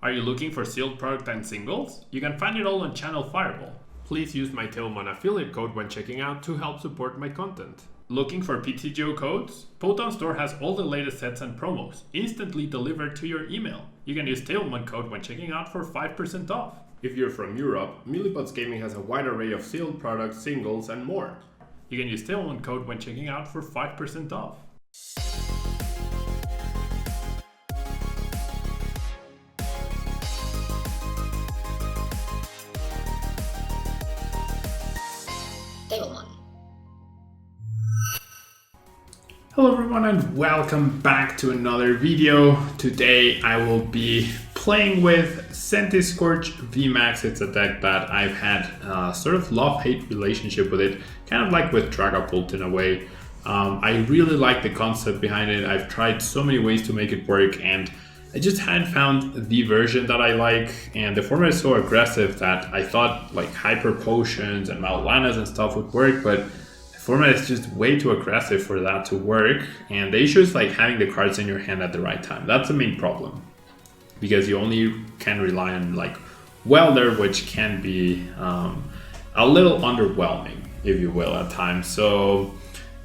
Are you looking for sealed product and singles? You can find it all on Channel Fireball. Please use my TEU affiliate code when checking out to help support my content. Looking for PTGO codes? Poton Store has all the latest sets and promos, instantly delivered to your email. You can use TEU code when checking out for 5% off. If you're from Europe, Millipots Gaming has a wide array of sealed products, singles, and more. You can use TEU code when checking out for 5% off. Hello everyone and welcome back to another video. Today I will be playing with Centiskorch VMAX. It's a deck that I've had a sort of love-hate relationship with it, kind of like with Dragapult in a way. I really like the concept behind it. I've tried so many ways to make it work and I just hadn't found the version that I like, and the format is so aggressive that I thought like Hyper Potions and Maulanas and stuff would work, but format is just way too aggressive for that to work, and the issue is like having the cards in your hand at the right time. That's the main problem, because you only can rely on like Welder, which can be a little underwhelming, if you will, at times. So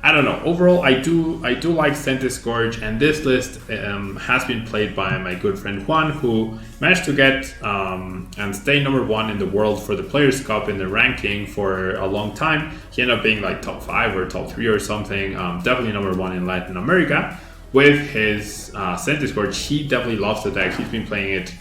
I don't know. Overall, I do like Centiskorch, and this list has been played by my good friend Juan, who managed to get and stay #1 in the world for the Players' Cup in the ranking for a long time. He ended up being like top 5 or top 3 or something. Definitely #1 in Latin America with his Centiskorch. He definitely loves the deck. He's been playing it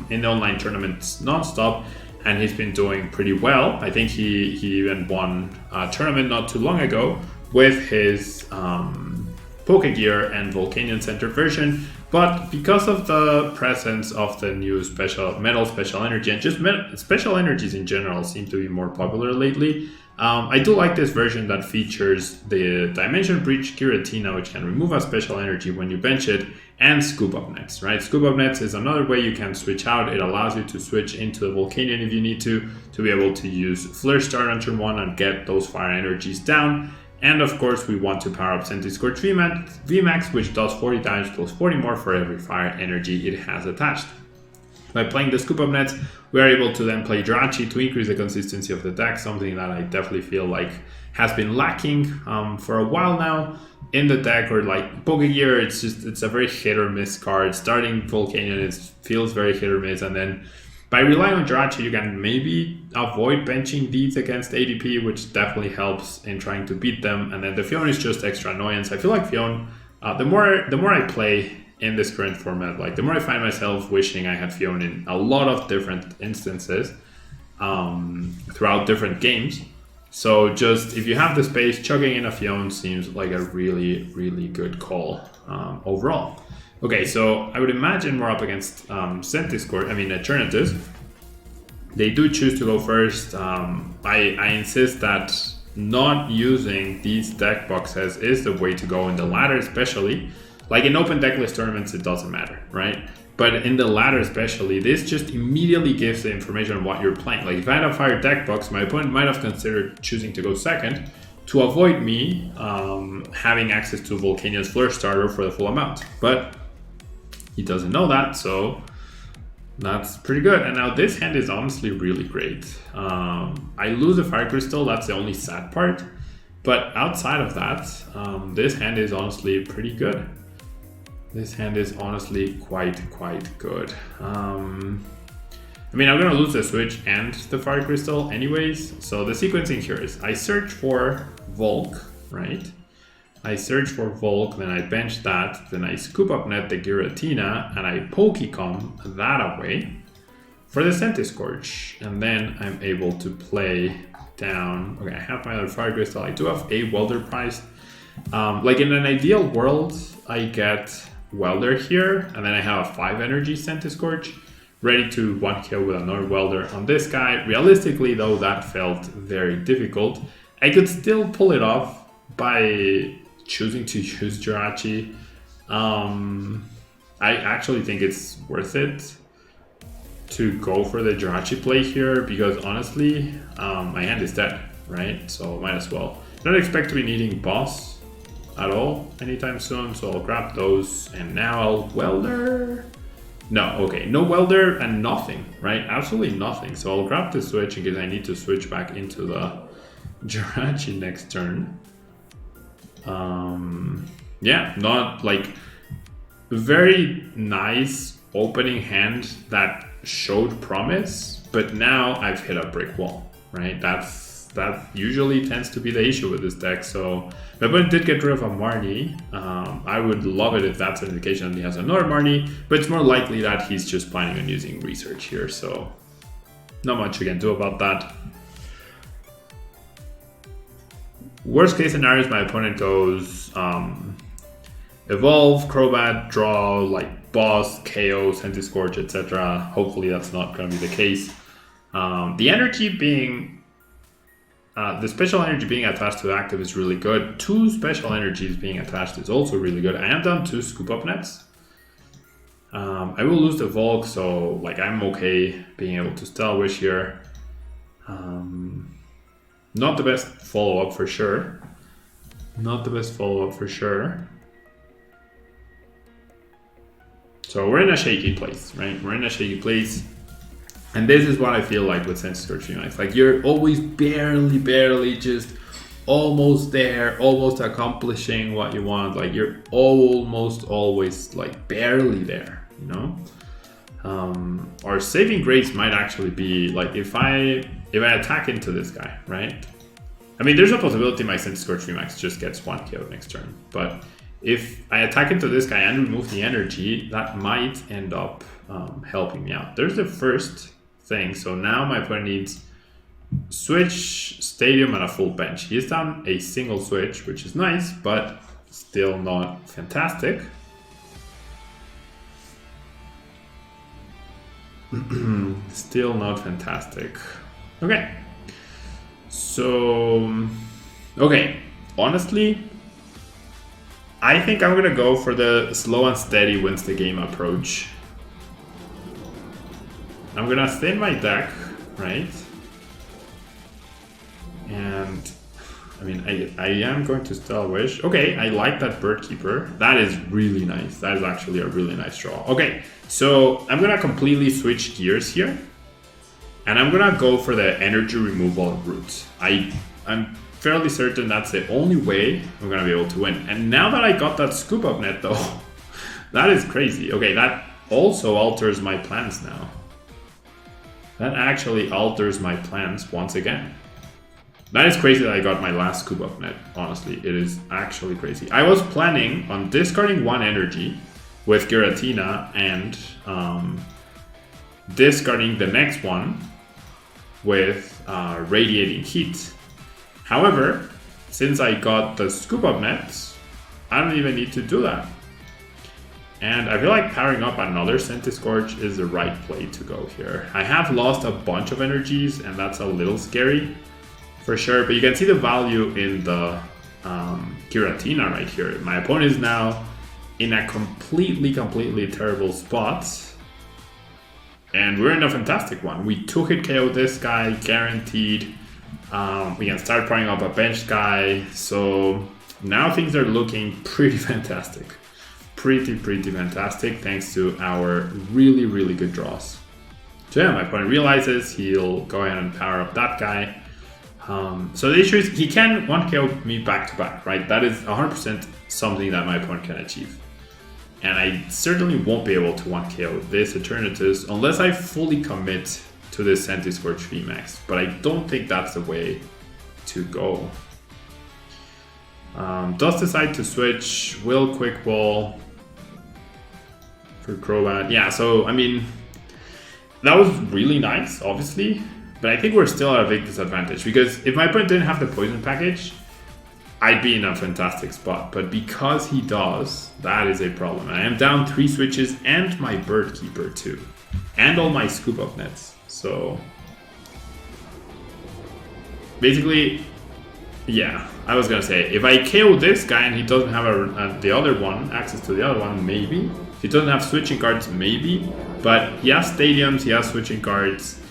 in the online tournaments nonstop, and he's been doing pretty well. I think he even won a tournament not too long ago with his Pokegear and Volcanion Center version, but because of the presence of the new Metal Special Energy and just Special Energies in general seem to be more popular lately, I do like this version that features the Dimension Breach Giratina, which can remove a Special Energy when you bench it, and Scoop Up Nets, right? Scoop Up Nets is another way you can switch out. It allows you to switch into the Volcanion if you need to be able to use Flare Start on turn 1 and get those fire energies down. And of course, we want to power up Centiskorch VMAX, which does 40 damage plus 40 more for every fire energy it has attached. By playing the Scoop Up Nets, we are able to then play Jirachi to increase the consistency of the deck, something that I definitely feel like has been lacking for a while now in the deck. Or like Pokegear, it's a very hit or miss card. Starting Volcanion feels very hit or miss, and then by relying on Jirachi, you can maybe avoid benching these against ADP, which definitely helps in trying to beat them. And then the Phione is just extra annoyance. I feel like Phione, the more I play in this current format, like the more I find myself wishing I had Phione in a lot of different instances throughout different games. So just if you have the space, chugging in a Phione seems like a really, really good call overall. Okay, so I would imagine we're up against Alternatives. They do choose to go first. I insist that not using these deck boxes is the way to go in the ladder, especially. Like in open decklist tournaments, it doesn't matter, right? But in the ladder especially, this just immediately gives the information on what you're playing. Like if I had a fire deck box, my opponent might have considered choosing to go second to avoid me having access to Volcanion's Flare Starter for the full amount. But he doesn't know that, so that's pretty good. And now this hand is honestly really great. I lose the Fire Crystal, that's the only sad part. But outside of that, this hand is honestly pretty good. This hand is honestly quite good. I mean, I'm gonna lose the Switch and the Fire Crystal anyways. So the sequencing here is I search for Volk, right? I search for Volk, then I bench that, then I Scoop Up Net the Giratina, and I Pokecom that away for the Centiskorch. And then I'm able to play down. Okay, I have my other Fire Crystal. I do have a Welder priced. Like in an ideal world, I get Welder here, and then I have a 5 energy Centiskorch ready to 1-kill with another Welder on this guy. Realistically, though, that felt very difficult. I could still pull it off by choosing to use Jirachi. I actually think it's worth it to go for the Jirachi play here, because honestly, my hand is dead, right? So might as well. Don't expect to be needing boss at all anytime soon, so I'll grab those, and now I'll Welder No, okay, no Welder and nothing, right? Absolutely nothing. So I'll grab the switch in case I need to switch back into the Jirachi next turn. Yeah, not like very nice opening hand that showed promise, but now I've hit a brick wall, right? That usually tends to be the issue with this deck. So my opponent did get rid of a Marnie. I would love it if that's an indication that he has another Marnie, but it's more likely that he's just planning on using research here. So not much you can do about that. Worst case scenario is my opponent goes Evolve, Crobat, draw, like Boss, KO, Centiskorch, etc. Hopefully that's not going to be the case. The energy being the special energy being attached to the active is really good. 2 special energies being attached is also really good. I am down 2 scoop up nets. I will lose the Volk, so like I'm okay being able to Style Wish here. Not the best follow-up for sure. Not the best follow-up for sure. So we're in a shaky place, right? We're in a shaky place. And this is what I feel like with Centiskorch VMAX. Like you're always barely just almost there, almost accomplishing what you want. Like you're almost always like barely there, you know? Or saving grace might actually be like if I attack into this guy, right? I mean, there's a possibility my Centiskorch VMAX just gets 1 KO next turn, but if I attack into this guy and remove the energy, that might end up helping me out. There's the first thing. So now my opponent needs switch, stadium, and a full bench. He's down a single switch, which is nice, but still not fantastic. Still not fantastic. Okay. So, okay. Honestly, I think I'm gonna go for the slow and steady wins the game approach. I'm gonna thin my deck, right? And I mean, I am going to Style Wish. Okay, I like that Bird Keeper. That is really nice. That is actually a really nice draw. Okay, so I'm gonna completely switch gears here. And I'm gonna go for the energy removal route. I'm fairly certain that's the only way I'm gonna be able to win. And now that I got that scoop up net though, that is crazy. Okay, that also alters my plans now. That actually alters my plans once again. That is crazy that I got my last scoop up net, honestly. It is actually crazy. I was planning on discarding 1 energy with Giratina and discarding the next one with Radiating Heat. However, since I got the scoop up nets, I don't even need to do that. And I feel like powering up another Centiskorch is the right play to go here. I have lost a bunch of energies and that's a little scary for sure, but you can see the value in the Giratina right here. My opponent is now in a completely terrible spot. And we're in a fantastic one. We 2-hit KO this guy, guaranteed. We can start powering up a bench guy. So now things are looking pretty fantastic. Pretty fantastic thanks to our really good draws. So yeah, my opponent realizes he'll go ahead and power up that guy. So the issue is he can 1-KO me back to back, right? That is 100% something that my opponent can achieve. And I certainly won't be able to 1-KO this Eternatus unless I fully commit to this Centiskorch VMAX. But I don't think that's the way to go. Does decide to switch, will quick ball for Crobat. Yeah, so I mean, that was really nice, obviously. But I think we're still at a big disadvantage because if my opponent didn't have the poison package, I'd be in a fantastic spot. But because he does, that is a problem. And I am down 3 switches and my Bird Keeper too. And all my scoop up nets. So basically, yeah, I was gonna say, if I KO this guy and he doesn't have the other one, access to the other one, maybe. If he doesn't have switching cards, maybe. But he has stadiums, he has switching cards.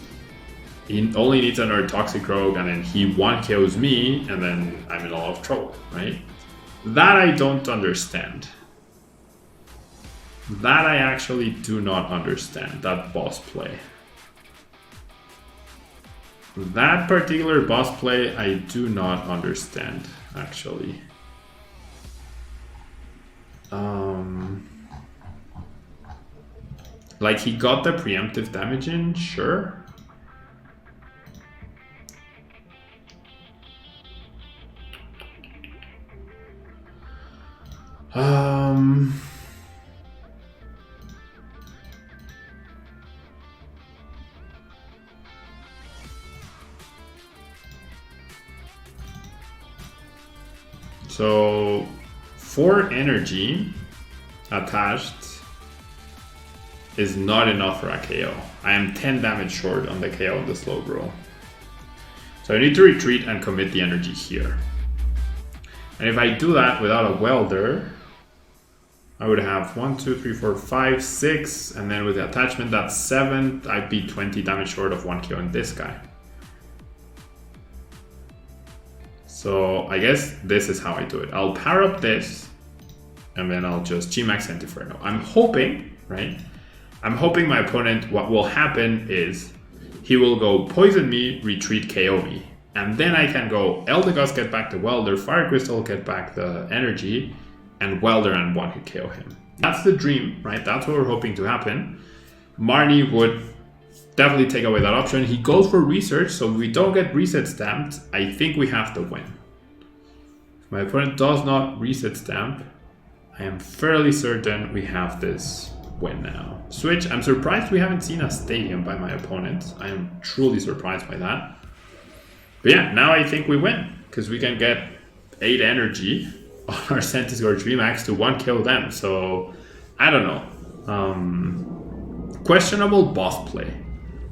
He only needs another Toxic Rogue, and then he 1-KOs me, and then I'm in a lot of trouble, right? That I don't understand. That I actually do not understand, that boss play. That particular boss play I do not understand, actually. Like, he got the preemptive damage in, sure. So 4 energy attached is not enough for a KO. I am 10 damage short on the KO on the slow grow. So I need to retreat and commit the energy here. And if I do that without a welder, I would have 1, 2, 3, 4, 5, 6, and then with the attachment that's 7, I'd be 20 damage short of 1 KO on this guy. So I guess this is how I do it. I'll power up this, and then I'll just GMAX Inferno. I'm hoping, right? I'm hoping my opponent, what will happen is he will go poison me, retreat, KO me. And then I can go Eldegoss, get back the Welder, Fire Crystal, get back the energy, and Welder and one hit KO him. That's the dream, right? That's what we're hoping to happen. Marnie would definitely take away that option. He goes for research, so if we don't get reset stamped, I think we have to win. If my opponent does not reset stamp, I am fairly certain we have this win now. Switch, I'm surprised we haven't seen a stadium by my opponent. I am truly surprised by that. But yeah, now I think we win, because we can get 8 energy on our Centiskorch VMAX to 1 kill them. So, I don't know. Questionable boss play.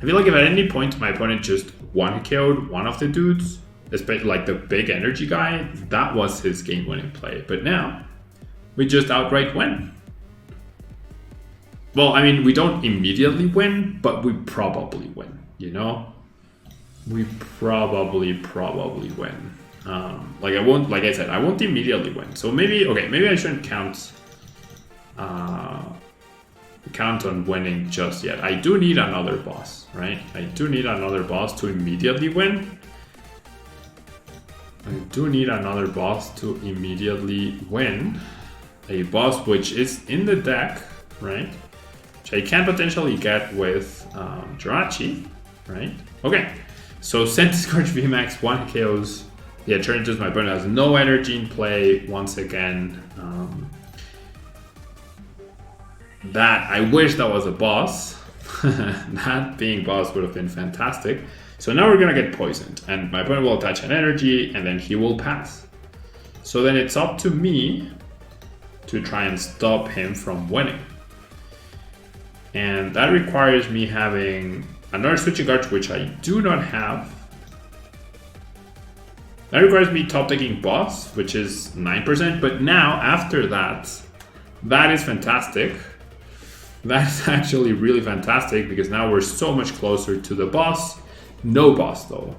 I feel like if at any point my opponent just one-killed one of the dudes, especially like the big energy guy, that was his game-winning play. But now, we just outright win. Well, I mean, we don't immediately win, but we probably win, you know? We probably win. Like I said, I won't immediately win. So maybe, okay, maybe I shouldn't count on winning just yet. I do need another boss, right? I do need another boss to immediately win. A boss which is in the deck, right? Which I can potentially get with Jirachi, right? Okay, so Centiskorch VMAX 1 KOs. Yeah, turn just my opponent has no energy in play once again. That, I wish that was a boss. That being boss would have been fantastic. So now we're gonna get poisoned, and my opponent will attach an energy, and then he will pass. So then it's up to me to try and stop him from winning. And that requires me having another switching card, which I do not have. That requires me top decking boss, which is 9%, but now after that, that is fantastic. That's actually really fantastic because now we're so much closer to the boss. No boss though.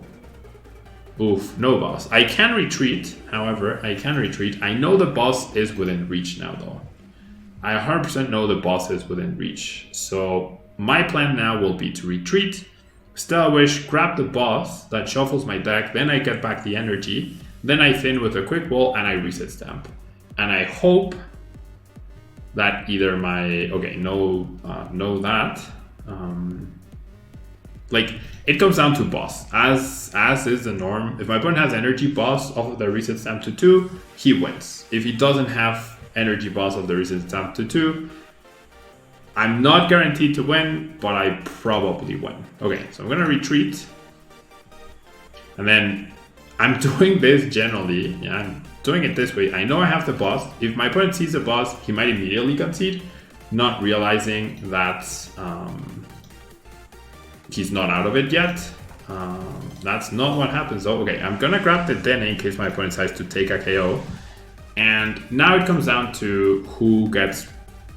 Oof, no boss. I can retreat, however, I can retreat. I know the boss is within reach now though. I 100% know the boss is within reach. So my plan now will be to retreat, Stellar Wish, grab the boss that shuffles my deck, then I get back the energy, then I thin with a quick wall and I reset stamp. And I hope that either my, okay, no that. Like, it comes down to boss, as is the norm. If my opponent has energy boss off of the reset stamp to 2, he wins. If he doesn't have energy boss of the reset stamp to 2, I'm not guaranteed to win, but I probably win. Okay, so I'm gonna retreat. And then I'm doing this generally, yeah, I'm doing it this way. I know I have the boss. If my opponent sees the boss, he might immediately concede, not realizing that he's not out of it yet. That's not what happens though. Okay, I'm gonna grab the Dedenne in case my opponent decides to take a KO. And now it comes down to who gets...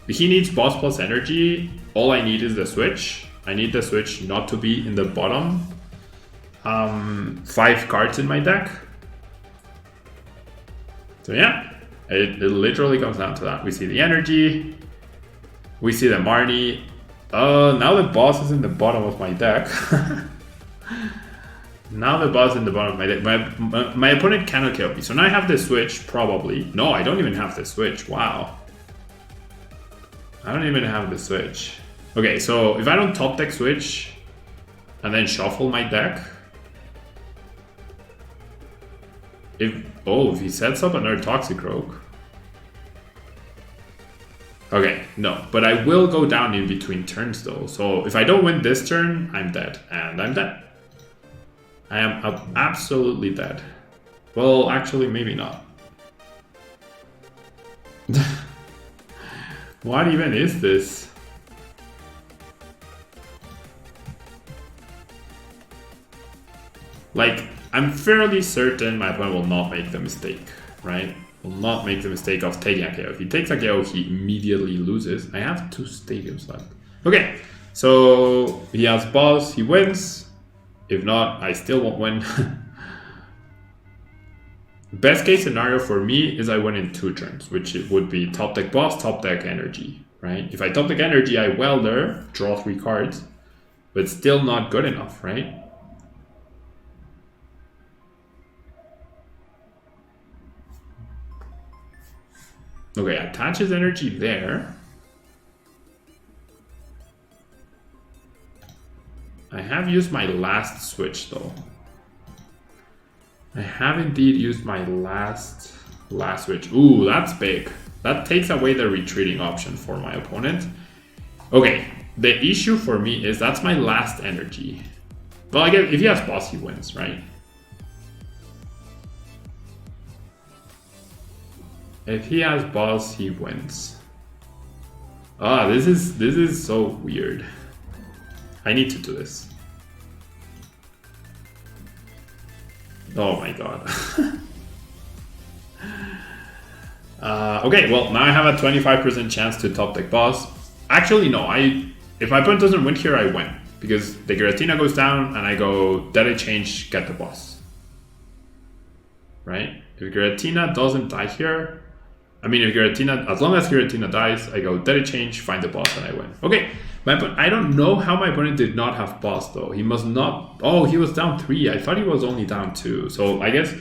He needs boss plus energy. All I need is the switch. I need the switch not to be in the bottom 5 cards in my deck. So yeah, it literally comes down to that. We see the energy. We see the Marnie. Now the boss is in the bottom of my deck. Now the boss is in the bottom of my deck. My opponent cannot kill me. So now I have the switch, probably. No, I don't even have the switch. Wow. I don't even have the switch. Okay, so if I don't top deck switch and then shuffle my deck. If he sets up another Toxicroak. Okay, no, but I will go down in between turns though. So if I don't win this turn, I'm dead, and I'm dead. I am absolutely dead. Well, actually, maybe not. What even is this? Like, I'm fairly certain my opponent will not make the mistake, right? Will not make the mistake of taking a KO. If he takes a KO, he immediately loses. I have 2 stadiums left. Okay, so he has boss, he wins. If not, I still won't win. Best case scenario for me is I win in 2 turns, which it would be top deck boss, top deck energy, right? If I top deck energy, I welder, draw 3 cards, but still not good enough, right? Okay, attaches energy there. I have used my last switch though. I have indeed used my last switch. Ooh, that's big. That takes away the retreating option for my opponent. Okay, the issue for me is that's my last energy. Well, I guess if he has boss, he wins, right? If he has boss, he wins. Ah, this is so weird. I need to do this. Oh my god. Okay, well now I have a 25% chance to top deck boss. Actually, no. If my opponent doesn't win here, I win because the Giratina goes down and I go DAA change, get the boss. Right? If Giratina doesn't die here. I mean, if Giratina, as long as Giratina dies, I go DAA change, find the boss, and I win. Okay, I don't know how my opponent did not have boss though. He must not. Oh, he was down 3. I thought he was only down 2. So I guess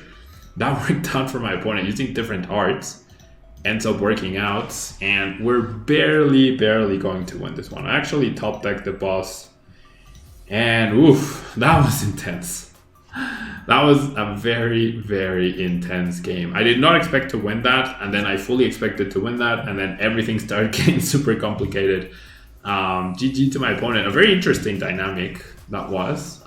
that worked out for my opponent using different arts. Ends up working out, and we're barely going to win this one. I actually top decked the boss, and oof, that was intense. That was a very intense game. I did not expect to win that, and then I fully expected to win that, and then everything started getting super complicated. GG to my opponent. A very interesting dynamic that was.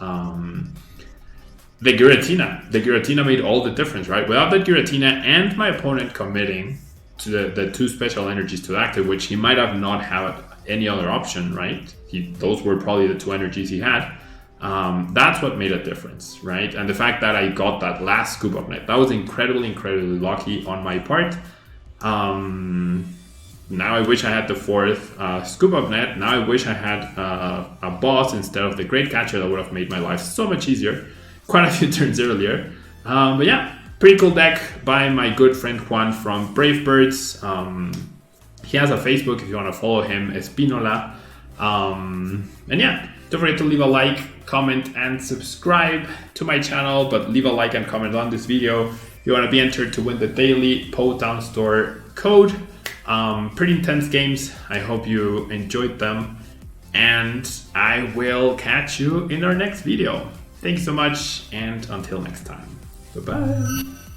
The Giratina made all the difference, right? Without the Giratina and my opponent committing to the 2 special energies to active, which he might have not had any other option, right? Those were probably the 2 energies he had. That's what made a difference, right? And the fact that I got that last scoop of net, that was incredibly lucky on my part. Now I wish I had the 4th scoop of net. Now I wish I had a boss instead of the great catcher. That would have made my life so much easier quite a few turns earlier. But yeah, pretty cool deck by my good friend Juan from Brave Birds. He has a Facebook if you want to follow him, Espinola. And yeah, don't forget to leave a like, comment, and subscribe to my channel. But leave a like and comment on this video if you want to be entered to win the daily Po Town Store code. Pretty intense games. I hope you enjoyed them. And I will catch you in our next video. Thank you so much, and until next time. Bye-bye.